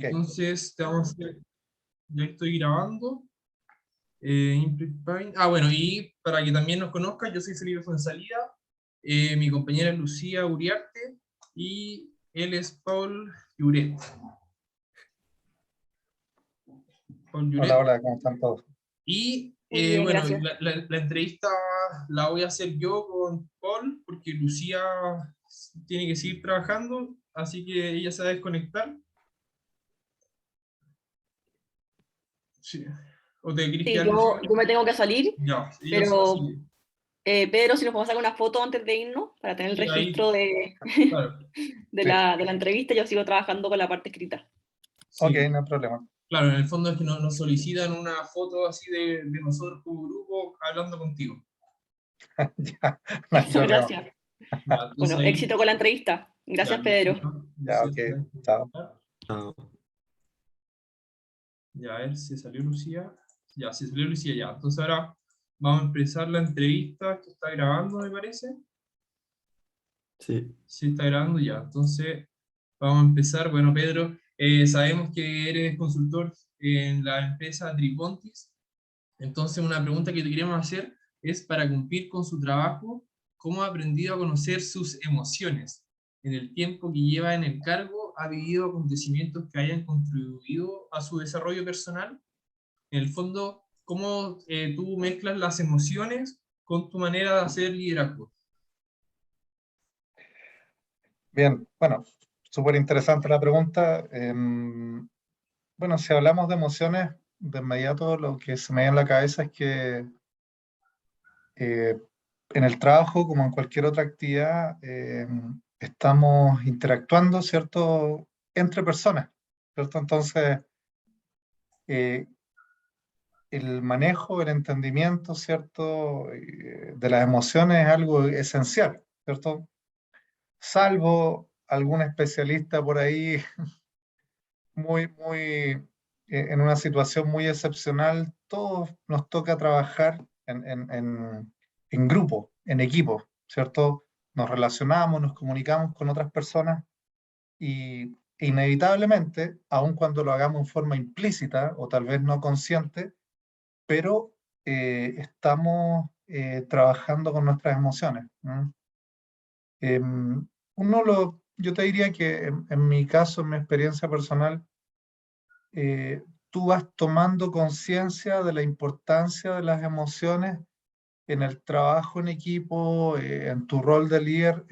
Entonces, te vamos a hacer, ya estoy grabando. Bueno, y para que también nos conozcan, yo soy Felipe Fuenzalida, mi compañera es Lucía Uriarte y él es Paul Juret. Paul Hola, Juret. hola, ¿cómo están todos? Y Muy bien, bueno, gracias. la entrevista la voy a hacer yo con Paul, porque Lucía tiene que seguir trabajando, así que ella se va a desconectar. Sí. ¿O te querés Sí, quedar, Lucía? yo me tengo que salir, Ya, ella se va a pero seguir. Pedro, si nos podemos sacar una foto antes de irnos para tener el Sí, ahí, registro de, claro. de Sí, la entrevista, yo sigo trabajando con la parte escrita. ok, Sí, no hay problema. claro, en el fondo es que nos solicitan una foto así de nosotros como grupo hablando contigo. Ya, no hay Eso, problema. gracias. Ya, entonces Bueno, ahí, éxito con la entrevista. ya, Gracias, Lucía, Pedro. Ya, Lucía ok, se va a chao. desconectar. Ya, a ver si salió Lucía. Ya, si salió Lucía, ya. Entonces ahora vamos a empezar la entrevista. Esto está grabando, me parece. Sí, Sí, está grabando ya. Entonces vamos a empezar. Bueno, Pedro, sabemos que eres consultor en la empresa Tripontis. Entonces, una pregunta que te queremos hacer es, para cumplir con su trabajo, ¿cómo ha aprendido a conocer sus emociones? En el tiempo que lleva en el cargo, ¿ha vivido acontecimientos que hayan contribuido a su desarrollo personal? En el fondo, ¿cómo tú mezclas las emociones con tu manera de hacer liderazgo? Bien, bueno, súper interesante la pregunta. Bueno, si hablamos de emociones, de inmediato lo que se me viene a la cabeza es que eh, en el trabajo, como en cualquier otra actividad, estamos interactuando, ¿cierto?, entre personas, ¿cierto? Entonces, eh, el manejo, el entendimiento, ¿cierto?, de las emociones es algo esencial, ¿cierto? Salvo algún especialista por ahí en una situación muy excepcional, todos nos toca trabajar en grupo, en equipo, ¿cierto? Nos relacionamos, nos comunicamos con otras personas y inevitablemente, aun cuando lo hagamos en forma implícita o tal vez no consciente, pero estamos trabajando con nuestras emociones. ¿No? Yo te diría que en mi caso, en mi experiencia personal, tú vas tomando conciencia de la importancia de las emociones en el trabajo en equipo, en tu rol de líder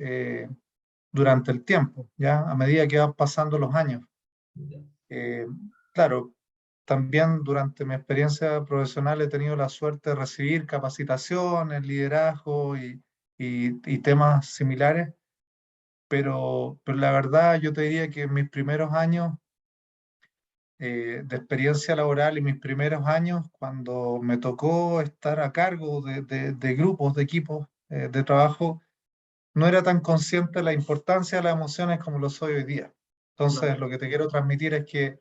durante el tiempo, ¿ya? A medida que van pasando los años. Eh, claro, también durante mi experiencia profesional he tenido la suerte de recibir capacitación en liderazgo y temas similares, pero la verdad yo te diría que en mis primeros años de experiencia laboral y mis primeros años, cuando me tocó estar a cargo de grupos, de equipos de trabajo, no era tan consciente de la importancia de las emociones como lo soy hoy día. Entonces, Claro. lo que te quiero transmitir es que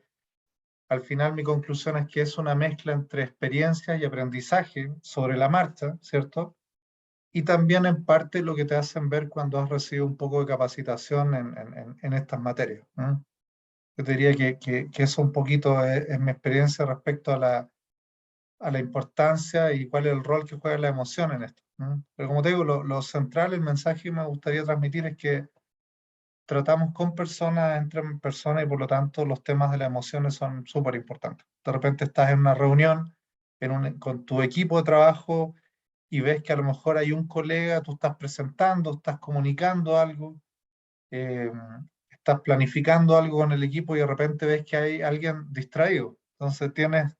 al final mi conclusión es que es una mezcla entre experiencia y aprendizaje sobre la marcha, ¿cierto? Y también en parte lo que te hacen ver cuando has recibido un poco de capacitación en estas materias. ¿No? Yo te diría que eso un poquito es mi experiencia respecto a la importancia y cuál es el rol que juega la emoción en esto. ¿No? Pero como te digo, lo central, el mensaje que me gustaría transmitir es que tratamos con personas, entre personas, y por lo tanto los temas de las emociones son súper importantes. De repente estás en una reunión con tu equipo de trabajo y ves que a lo mejor hay un colega, tú estás presentando, estás comunicando algo, eh, estás planificando algo con el equipo y de repente ves que hay alguien distraído. Entonces tienes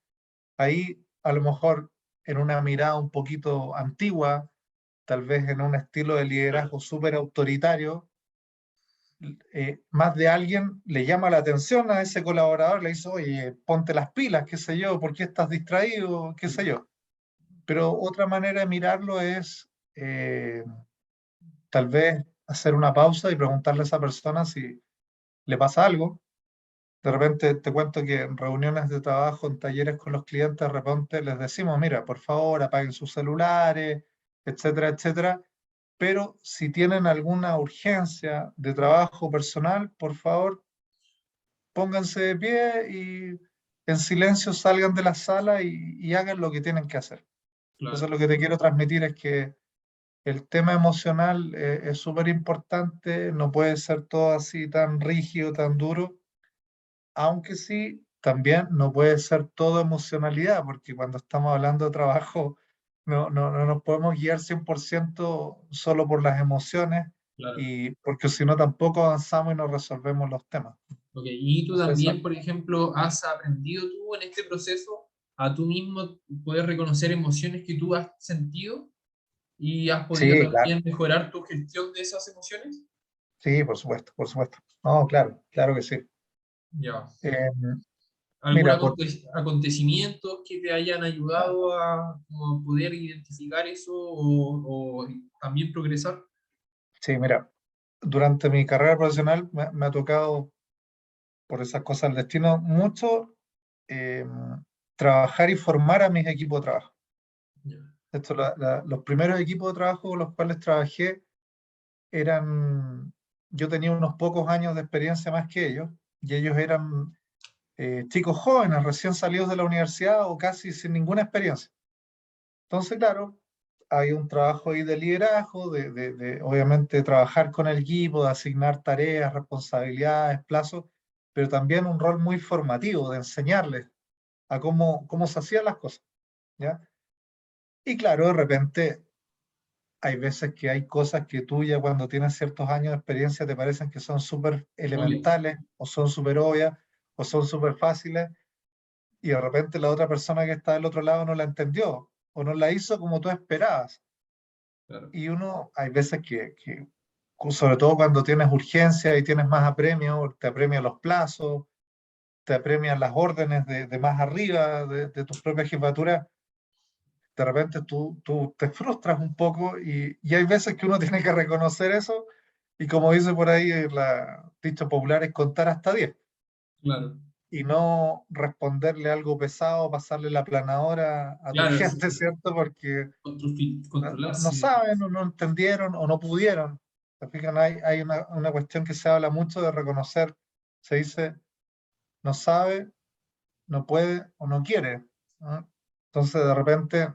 ahí a lo mejor en una mirada un poquito antigua, tal vez en un estilo de liderazgo súper autoritario, más de alguien le llama la atención a ese colaborador, le dice, oye, ponte las pilas, qué sé yo, ¿por qué estás distraído? Qué sé yo. Pero otra manera de mirarlo es tal vez hacer una pausa y preguntarle a esa persona si le pasa algo. De repente te cuento que en reuniones de trabajo, en talleres con los clientes, de repente les decimos, mira, por favor, apaguen sus celulares, etcétera, etcétera. Pero si tienen alguna urgencia de trabajo personal, por favor, pónganse de pie y en silencio salgan de la sala y hagan lo que tienen que hacer. Entonces Claro, lo que te quiero transmitir es que el tema emocional es súper importante, no puede ser todo así tan rígido, tan duro, aunque sí, también no puede ser todo emocionalidad, porque cuando estamos hablando de trabajo no nos podemos guiar 100% solo por las emociones, claro. y porque si no tampoco avanzamos y no resolvemos los temas. Ok, y tú Entonces, también, por ejemplo, has aprendido tú en este proceso a tú mismo poder reconocer emociones que tú has sentido y has podido sí, claro, también mejorar tu gestión de esas emociones. sí, por supuesto, por supuesto. No, claro, claro que sí. Ya. Eh, ¿Algún mira, por, acontecimientos que te hayan ayudado a como poder identificar eso o también progresar? sí, mira, durante mi carrera profesional me ha tocado, por esas cosas del destino, mucho eh, trabajar y formar a mis equipos de trabajo. Ya, Esto, los primeros equipos de trabajo con los cuales trabajé eran, yo tenía unos pocos años de experiencia más que ellos, y ellos eran chicos jóvenes, recién salidos de la universidad o casi sin ninguna experiencia. Entonces, claro, hay un trabajo ahí de liderazgo, obviamente trabajar con el equipo, de asignar tareas, responsabilidades, plazos, pero también un rol muy formativo de enseñarles a cómo se hacían las cosas, ¿ya? Y claro, de repente hay veces que hay cosas que tú ya cuando tienes ciertos años de experiencia te parecen que son súper obvio, elementales o son súper obvias o son súper fáciles, y de repente la otra persona que está del otro lado no la entendió o no la hizo como tú esperabas. claro. Y uno, hay veces que sobre todo cuando tienes urgencia y tienes más apremio, te apremian los plazos, te apremian las órdenes de más arriba, de tus propias jefaturas, de repente tú te frustras un poco y hay veces que uno tiene que reconocer eso y como dice por ahí la dicho popular es contar hasta 10 Claro, y no responderle algo pesado, pasarle la planadora a tu claro, gente, ¿cierto? Porque no controlarse. saben o no entendieron o no pudieron. ¿Se fijan? Hay una cuestión que se habla mucho de reconocer, se dice no sabe, no puede o no quiere, ¿no? Entonces de repente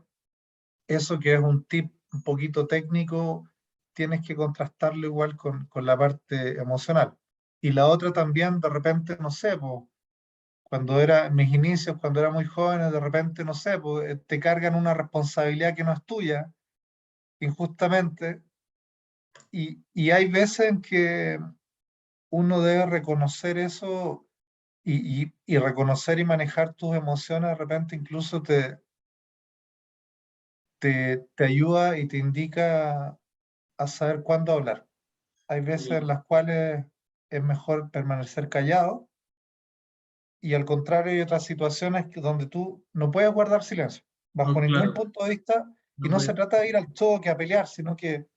eso que es un tip un poquito técnico, tienes que contrastarlo igual con la parte emocional. Y la otra también, de repente, no sé, po, cuando era en mis inicios, cuando era muy joven, de repente, no sé, po, te cargan una responsabilidad que no es tuya, injustamente, y hay veces en que uno debe reconocer eso y reconocer y manejar tus emociones, de repente incluso te ayuda y te indica a saber cuándo hablar. Hay veces en las cuales es mejor permanecer callado y al contrario hay otras situaciones donde tú no puedes guardar silencio bajo No, ningún claro, punto de vista, y no no se puede, trata de ir al choque, a pelear, sino que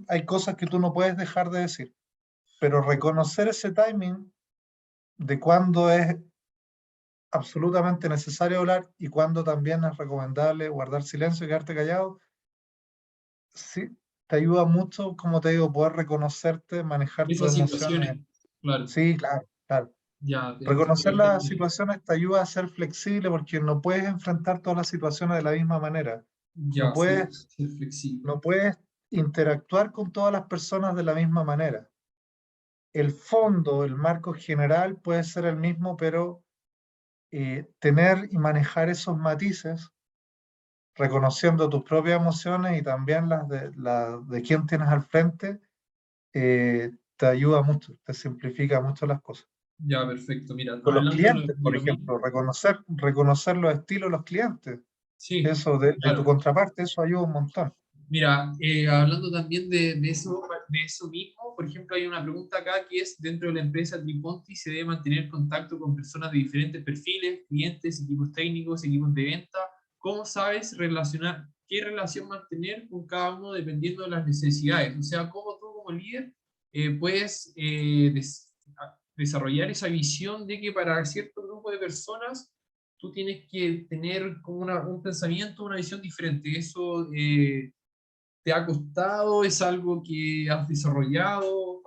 hay cosas que tú no puedes dejar de decir, pero reconocer ese timing de cuándo es absolutamente necesario hablar y cuándo también es recomendable guardar silencio y quedarte callado, sí, te ayuda mucho, como te digo, poder reconocerte, manejar tus esas emociones. situaciones, claro, Sí, claro, claro. ya, entiendo Reconocer las perfectamente. situaciones te ayuda a ser flexible porque no puedes enfrentar todas las situaciones de la misma manera. No Ya, puedes, ser flexible. no puedes interactuar con todas las personas de la misma manera. El fondo, el marco general puede ser el mismo, pero tener y manejar esos matices, reconociendo tus propias emociones y también las de quien tienes al frente, te ayuda mucho, te simplifica mucho las cosas. Ya, perfecto. Mira, Con los hablando clientes, de por lo mismo, ejemplo, reconocer los estilos de los clientes, sí, eso de tu claro. contraparte, eso ayuda un montón. Mira, hablando también de eso mismo, por ejemplo, hay una pregunta acá que es, dentro de la empresa Triponti, ¿se debe mantener contacto con personas de diferentes perfiles, clientes, equipos técnicos, equipos de venta? ¿Cómo sabes relacionar, qué relación mantener con cada uno dependiendo de las necesidades? O sea, ¿cómo tú como líder puedes desarrollar esa visión de que para cierto grupo de personas tú tienes que tener como un pensamiento, una visión diferente? Eso... ¿te ha costado? ¿Es algo que has desarrollado?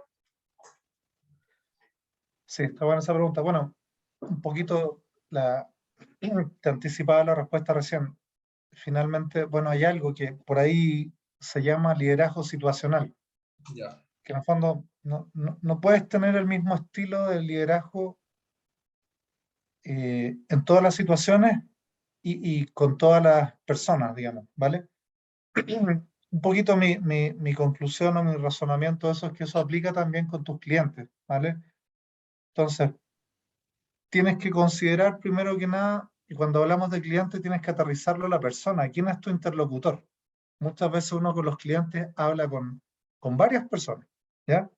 Sí, está buena esa pregunta. Bueno, un poquito te anticipaba la respuesta recién. Finalmente, bueno, hay algo que por ahí se llama liderazgo situacional, Ya, que en el fondo no puedes tener el mismo estilo de liderazgo en todas las situaciones y con todas las personas, digamos, ¿vale? Un poquito mi conclusión o mi razonamiento de eso es que eso aplica también con tus clientes, ¿vale? Entonces, tienes que considerar primero que nada, y cuando hablamos de cliente tienes que aterrizarlo a la persona. ¿Quién es tu interlocutor? Muchas veces uno con los clientes habla con varias personas, ¿ya?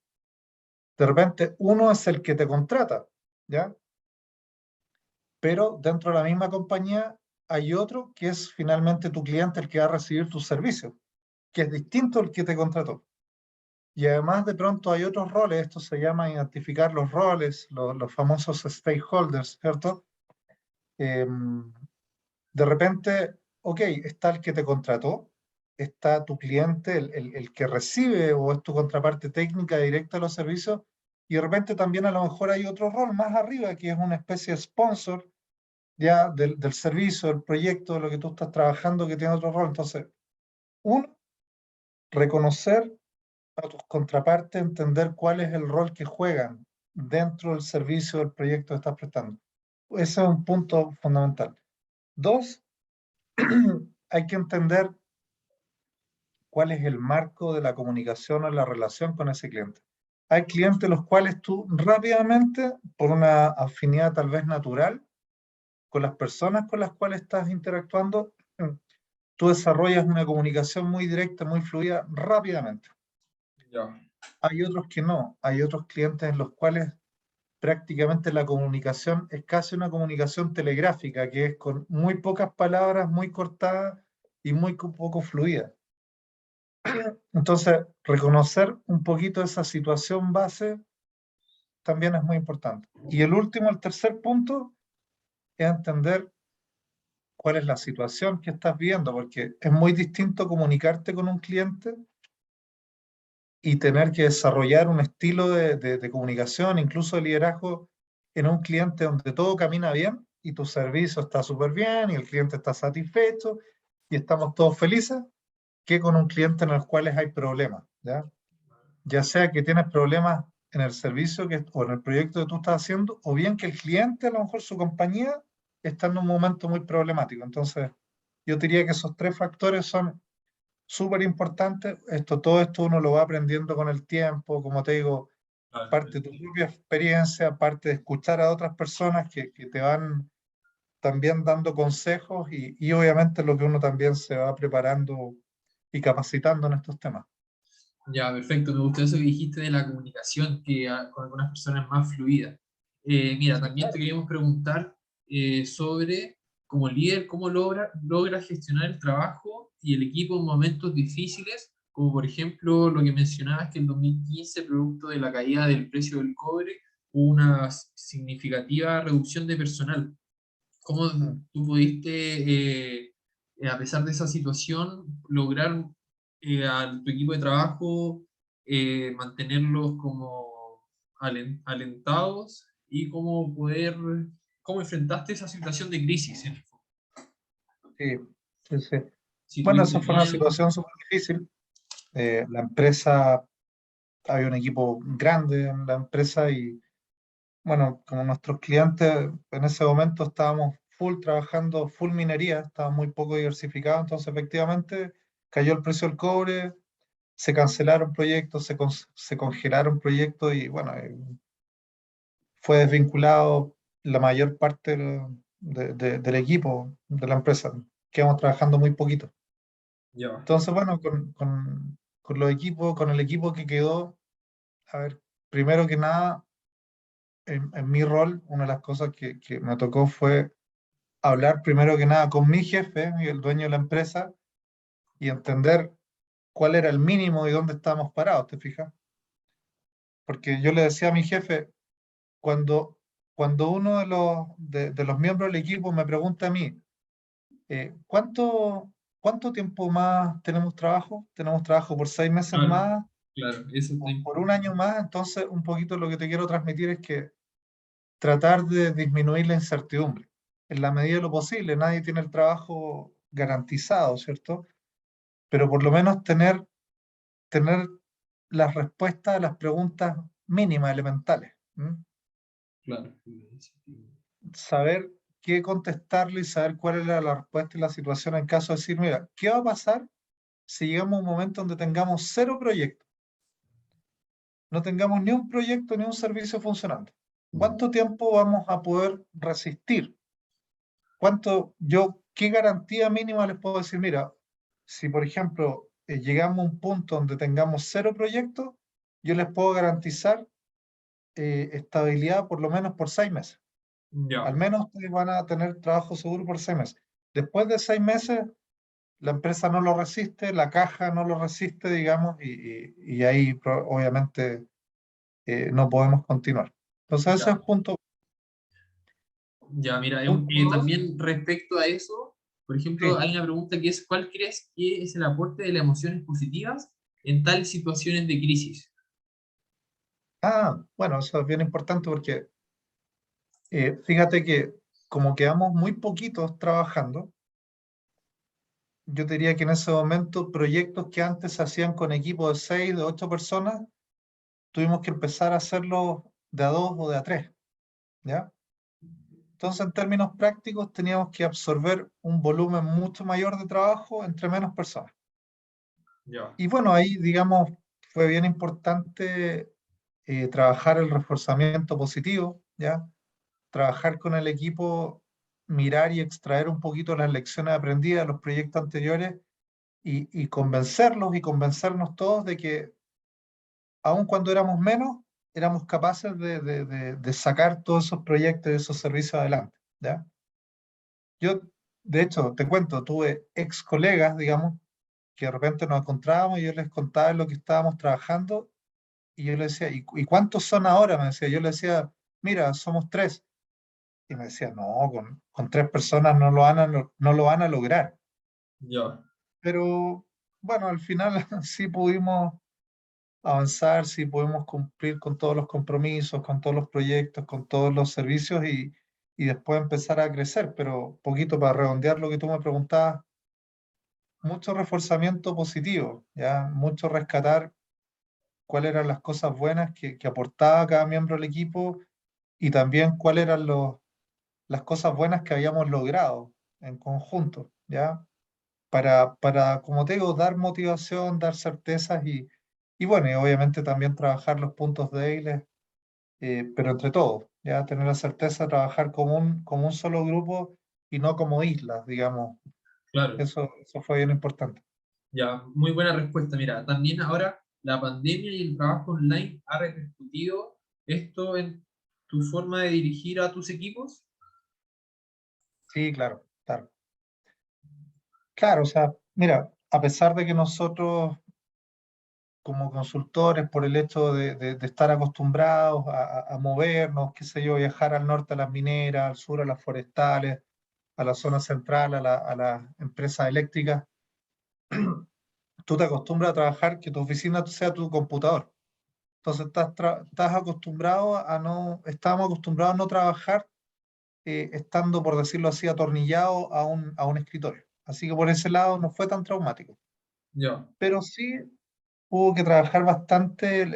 De repente uno es el que te contrata, ¿ya? Pero dentro de la misma compañía hay otro que es finalmente tu cliente, el que va a recibir tus servicios, que es distinto al que te contrató. Y además de pronto hay otros roles, esto se llama identificar los roles, los famosos stakeholders, ¿cierto? De repente, ok, está el que te contrató, está tu cliente, el que recibe o es tu contraparte técnica directa de los servicios, y de repente también a lo mejor hay otro rol más arriba, que es una especie de sponsor ya del servicio, del proyecto, de lo que tú estás trabajando, que tiene otro rol. Entonces, uno, reconocer a tus contrapartes, entender cuál es el rol que juegan dentro del servicio, del proyecto que estás prestando. Ese es un punto fundamental. Dos, hay que entender cuál es el marco de la comunicación o la relación con ese cliente. Hay clientes los cuales tú rápidamente, por una afinidad tal vez natural, con las personas con las cuales estás interactuando, tú desarrollas una comunicación muy directa, muy fluida, rápidamente. ya. Hay otros que no, hay otros clientes en los cuales prácticamente la comunicación es casi una comunicación telegráfica, que es con muy pocas palabras, muy cortada y muy poco fluida. Entonces, reconocer un poquito esa situación base también es muy importante. Y el último, el tercer punto, es entender cuál es la situación que estás viendo, porque es muy distinto comunicarte con un cliente y tener que desarrollar un estilo de comunicación, incluso de liderazgo, en un cliente donde todo camina bien y tu servicio está súper bien y el cliente está satisfecho y estamos todos felices, que con un cliente en el cual hay problemas, ¿ya? Ya sea que tienes problemas en el servicio o en el proyecto que tú estás haciendo, o bien que el cliente, a lo mejor su compañía, está en un momento muy problemático. Entonces, yo diría que esos tres factores son súper importantes. Todo esto uno lo va aprendiendo con el tiempo, como te digo, Vale, parte de tu propia experiencia, parte de escuchar a otras personas que te van también dando consejos y obviamente lo que uno también se va preparando y capacitando en estos temas. ya, perfecto. Me gustó eso que dijiste de la comunicación, que con algunas personas es más fluida. Mira, Sí, también te claro. queríamos preguntar sobre, como líder, cómo logra gestionar el trabajo y el equipo en momentos difíciles, como por ejemplo lo que mencionabas que en 2015, producto de la caída del precio del cobre, hubo una significativa reducción de personal. ¿Cómo Mm. tú pudiste, a pesar de esa situación, lograr a tu equipo de trabajo mantenerlos como alentados y cómo enfrentaste esa situación de crisis en el fondo? Sí, sí, sí. Si Bueno, tuviste esa fue una miedo. situación súper difícil. La empresa, había un equipo grande en la empresa y, bueno, como nuestros clientes en ese momento estábamos full trabajando, full minería, estaba muy poco diversificado, entonces efectivamente cayó el precio del cobre, se cancelaron proyectos, se congelaron proyectos y, bueno, fue desvinculado la mayor parte del equipo de la empresa. Quedamos trabajando muy poquito. Ya, Entonces, bueno, con los equipos, con el equipo que quedó, a ver, primero que nada, en mi rol, una de las cosas que me tocó fue hablar primero que nada con mi jefe y el dueño de la empresa y entender cuál era el mínimo y dónde estábamos parados, ¿te fijas? Porque yo le decía a mi jefe, cuando, cuando uno de los miembros del equipo me pregunta a mí, ¿cuánto tiempo más tenemos trabajo? ¿Tenemos trabajo por 6 meses claro, más? claro, eso está ¿O por un año importante. más? Entonces, un poquito lo que te quiero transmitir es que tratar de disminuir la incertidumbre en la medida de lo posible. Nadie tiene el trabajo garantizado, ¿cierto? Pero por lo menos tener las respuestas a las preguntas mínimas, elementales. Claro. Saber qué contestarle y saber cuál era la respuesta y la situación en caso de decir, mira, ¿qué va a pasar si llegamos a un momento donde tengamos 0 proyectos? No tengamos ni un proyecto ni un servicio funcionando. ¿Cuánto tiempo vamos a poder resistir? ¿Qué garantía mínima les puedo decir? Mira, si por ejemplo llegamos a un punto donde tengamos 0 proyectos, yo les puedo garantizar estabilidad por lo menos por 6 meses. Al Ya, menos ustedes van a tener trabajo seguro por 6 meses. Después de 6 meses, la empresa no lo resiste, la caja no lo resiste, digamos, y ahí obviamente no podemos continuar. Entonces ese es ya. punto, Ya, mira, punto dos. también respecto a eso, por ejemplo, Sí. hay una pregunta que es, ¿cuál crees que es el aporte de las emociones positivas en tales situaciones de crisis? Bueno, eso es bien importante porque fíjate que como quedamos muy poquitos trabajando, yo diría que en ese momento proyectos que antes se hacían con equipos de 6, de 8 personas, tuvimos que empezar a hacerlos de a 2 o de a 3, ¿ya? Entonces, en términos prácticos, teníamos que absorber un volumen mucho mayor de trabajo entre menos personas. Ya, Y bueno, ahí, digamos, fue bien importante trabajar el reforzamiento positivo, ¿ya? Trabajar con el equipo, mirar y extraer un poquito las lecciones aprendidas de los proyectos anteriores y convencerlos y convencernos todos de que, aun cuando éramos menos, éramos capaces de sacar todos esos proyectos y esos servicios adelante, ¿ya? Yo, de hecho, te cuento, tuve ex colegas, digamos, que de repente nos encontrábamos y yo les contaba lo que estábamos trabajando y yo les decía, ¿y cuántos son ahora? Me decía, yo le decía, mira, somos 3. Y me decía, no, con 3 personas no lo van a lograr. ya, Pero bueno, al final sí pudimos avanzar, sí pudimos cumplir con todos los compromisos, con todos los proyectos, con todos los servicios y después empezar a crecer. Pero poquito para redondear lo que tú me preguntabas, mucho reforzamiento positivo, ¿ya? Mucho rescatar cuáles eran las cosas buenas que aportaba cada miembro del equipo y también cuáles eran las cosas buenas que habíamos logrado en conjunto, ¿ya? Como te digo, dar motivación, dar certezas y bueno, y obviamente también trabajar los puntos débiles, pero entre todos, ¿ya? Tener la certeza de trabajar como un solo grupo y no como islas, digamos. claro. Eso fue bien importante. Ya, muy buena respuesta. Mira, también ahora la pandemia y el trabajo online ha repercutido esto en tu forma de dirigir a tus equipos. Sí, claro, claro. Claro, o sea, mira, a pesar de que nosotros como consultores, por el hecho de estar acostumbrados a movernos, qué sé yo, viajar al norte a las mineras, al sur a las forestales, a la zona central, a las empresas eléctricas, tú te acostumbras a trabajar que tu oficina sea tu computador. Entonces estás acostumbrado estábamos acostumbrados a no trabajar estando, por decirlo así, atornillado a un escritorio. Así que por ese lado no fue tan traumático. Ya, Pero sí hubo que trabajar bastante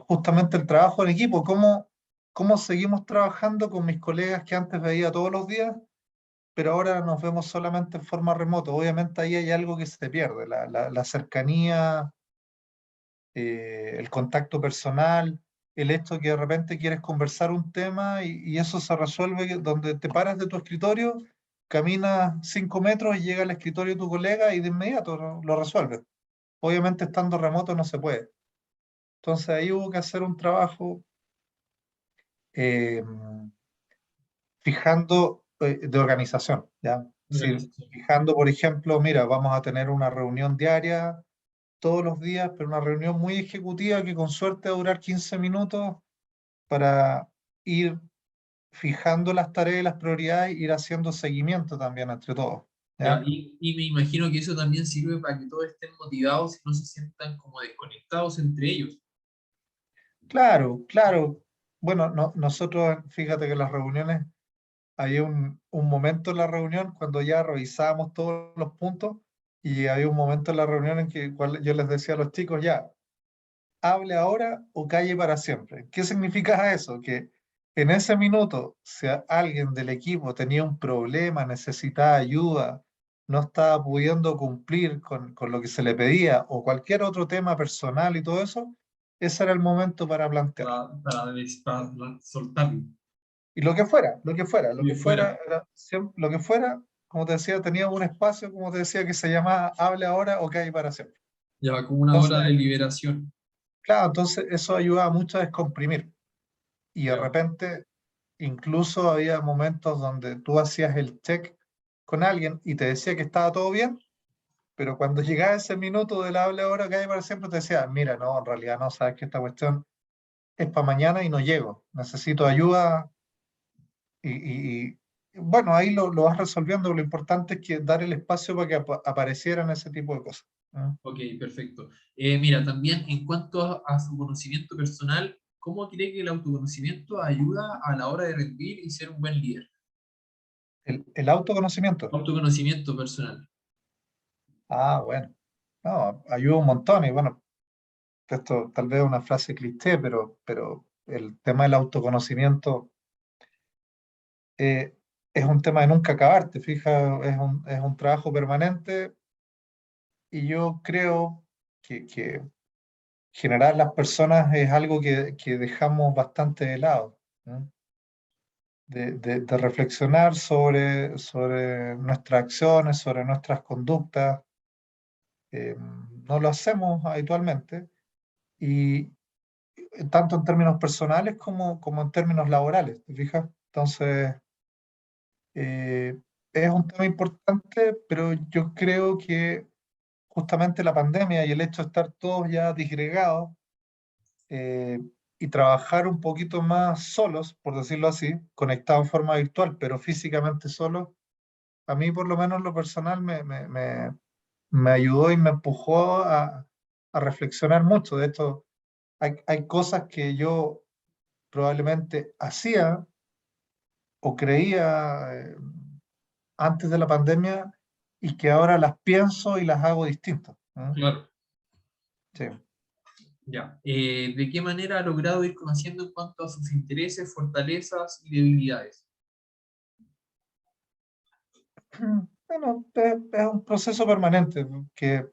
justamente el trabajo en equipo. ¿Cómo seguimos trabajando con mis colegas que antes veía todos los días, pero ahora nos vemos solamente en forma remota? Obviamente ahí hay algo que se pierde, la cercanía, el contacto personal, el hecho que de repente quieres conversar un tema y eso se resuelve donde te paras de tu escritorio, caminas 5 metros y llega al escritorio de tu colega y de inmediato lo resuelves. Obviamente estando remoto no se puede. Entonces ahí hubo que hacer un trabajo eh, fijando de organización, ¿ya? Es decir, organización. fijando, por ejemplo, mira, vamos a tener una reunión diaria todos los días, pero una reunión muy ejecutiva que con suerte va a durar 15 minutos para ir fijando las tareas y las prioridades, ir haciendo seguimiento también entre todos, Ya, ¿ya? y me imagino que eso también sirve para que todos estén motivados y no se sientan como desconectados entre ellos. Claro, claro. bueno, nosotros, fíjate que en las reuniones, hay un momento en la reunión cuando ya revisábamos todos los puntos y había un momento en la reunión en que yo les decía a los chicos, ya, hable ahora o calle para siempre. ¿Qué significa eso? Que en ese minuto, si alguien del equipo tenía un problema, necesitaba ayuda, no estaba pudiendo cumplir con lo que se le pedía o cualquier otro tema personal y todo eso, ese era el momento para plantear. Para soltarlo. Y lo que fuera, lo que fuera, lo Y que fuera, fuera, lo que fuera, como te decía, tenía un espacio, como te decía, que se llamaba hable ahora o calle para siempre. ya como una hora Entonces, de liberación. claro, entonces eso ayudaba mucho a descomprimir. Y de Ya. repente, incluso había momentos donde tú hacías el check con alguien y te decía que estaba todo bien, pero cuando llegaba ese minuto del hable ahora, calle para siempre, te decía, mira, no, en realidad no, sabes que esta cuestión es para mañana y no llego, necesito ayuda. Bueno, ahí lo vas resolviendo. Lo importante es que dar el espacio para que aparecieran ese tipo de cosas. ¿No? Ok, perfecto. Mira, también en cuanto a su conocimiento personal, ¿cómo cree que el autoconocimiento ayuda a la hora de rendir y ser un buen líder? El autoconocimiento. Autoconocimiento personal. Bueno. No, ayuda un montón. Y bueno, esto tal vez es una frase cliché, pero el tema del autoconocimiento eh, es un tema de nunca acabar. Te fijas, es un trabajo permanente y yo creo que generar las personas es algo que dejamos bastante de lado. ¿No? De reflexionar sobre nuestras acciones, sobre nuestras conductas. No lo hacemos habitualmente, y tanto en términos personales como en términos laborales, ¿te fijas? Entonces, eh, es un tema importante, pero yo creo que justamente la pandemia y el hecho de estar todos ya disgregados, eh, y trabajar un poquito más solos, por decirlo así, conectados en forma virtual, pero físicamente solos, a mí por lo menos en lo personal me ayudó y me empujó a reflexionar mucho. De hecho, hay cosas que yo probablemente hacía o creía antes de la pandemia y que ahora las pienso y las hago distintas. ¿No? Claro, Sí. ya. ¿De qué manera ha logrado ir conociendo en cuanto a sus intereses, fortalezas y debilidades? Bueno, es un proceso permanente que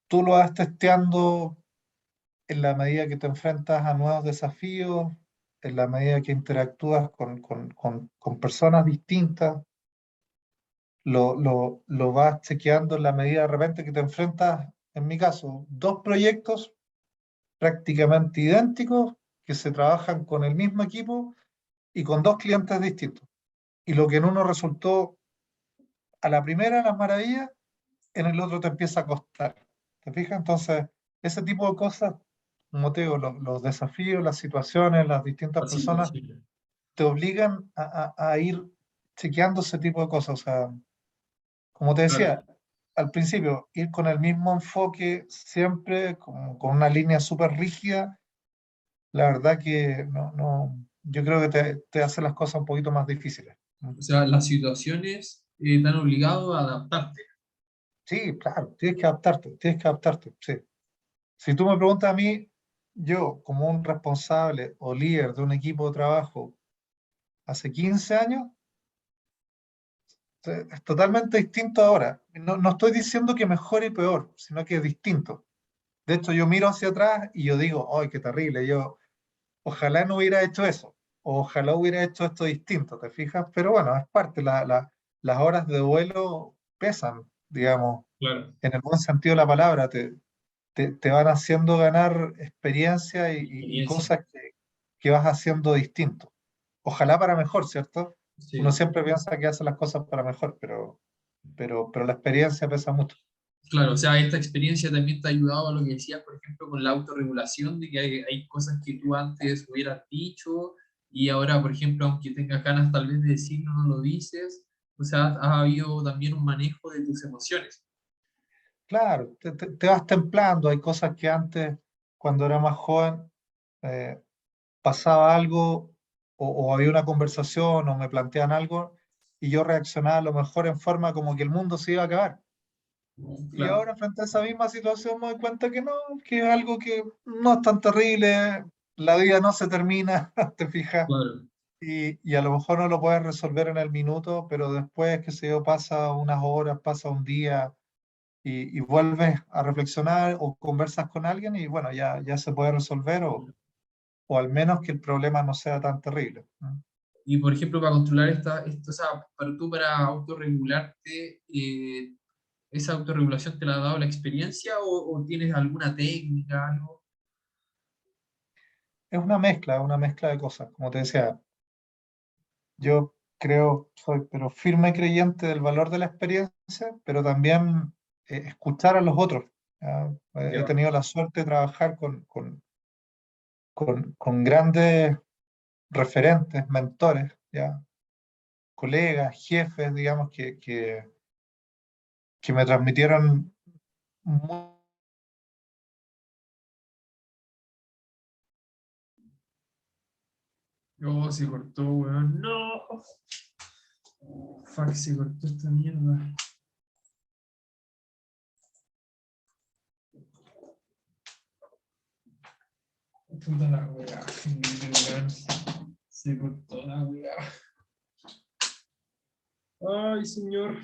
tú lo vas testeando en la medida que te enfrentas a nuevos desafíos, en la medida que interactúas con personas distintas, lo vas chequeando en la medida de repente que te enfrentas, en mi caso, dos proyectos prácticamente idénticos que se trabajan con el mismo equipo y con dos clientes distintos. Y lo que en uno resultó a la primera las maravillas, en el otro te empieza a costar. ¿Te fijas? Entonces, ese tipo de cosas, como te digo, los desafíos, las situaciones, las distintas La personas situación. te obligan a ir chequeando ese tipo de cosas. O sea, como te Claro. decía al principio, ir con el mismo enfoque siempre, con una línea súper rígida, la verdad que yo creo que te hace las cosas un poquito más difíciles. O sea, las situaciones te han obligado a adaptarte. Sí, claro, tienes que adaptarte, sí. Si tú me preguntas a mí, yo como un responsable o líder de un equipo de trabajo hace 15 años, es totalmente distinto ahora. No estoy diciendo que mejor y peor, sino que es distinto. De hecho, yo miro hacia atrás y yo digo, ¡ay, qué terrible! Yo ojalá no hubiera hecho eso, o ojalá hubiera hecho esto distinto, ¿te fijas? Pero bueno, es parte, las horas de vuelo pesan, digamos, Claro. en el buen sentido de la palabra, te van haciendo ganar experiencia y Experiencia. cosas que vas haciendo distinto. Ojalá para mejor, ¿cierto? Uno Sí. siempre piensa que hace las cosas para mejor, pero la experiencia pesa mucho. Claro, o sea, esta experiencia también te ha ayudado a lo que decías, por ejemplo, con la autorregulación, de que hay cosas que tú antes hubieras dicho y ahora, por ejemplo, aunque tengas ganas tal vez de decirlo, no lo dices. O sea, ha habido también un manejo de tus emociones. Claro, te vas templando, hay cosas que antes, cuando era más joven, eh, pasaba algo o había una conversación o me planteaban algo y yo reaccionaba a lo mejor en forma como que el mundo se iba a acabar. Y Claro, ahora frente a esa misma situación me doy cuenta que no, que es algo que no es tan terrible, la vida no se termina, te fijas, claro. y a lo mejor no lo puedes resolver en el minuto, pero después, que se yo, pasa unas horas, pasa un día y vuelves a reflexionar o conversas con alguien y bueno, ya se puede resolver o al menos que el problema no sea tan terrible, ¿no? Y por ejemplo, para controlar o sea, para autorregularte, ¿esa autorregulación te la ha dado la experiencia o tienes alguna técnica, algo? Es una mezcla de cosas. Como te decía, yo creo, soy pero firme creyente del valor de la experiencia, pero también escuchar a los otros. ¿Ya? He Ya, tenido la suerte de trabajar con grandes referentes, mentores, ¿ya? Colegas, jefes, digamos, que me transmitieron mu- oh, se cortó, weón. No, fuck, se cortó esta mierda. Puta la weá, weón. Se cortó la weá. Ay, señor.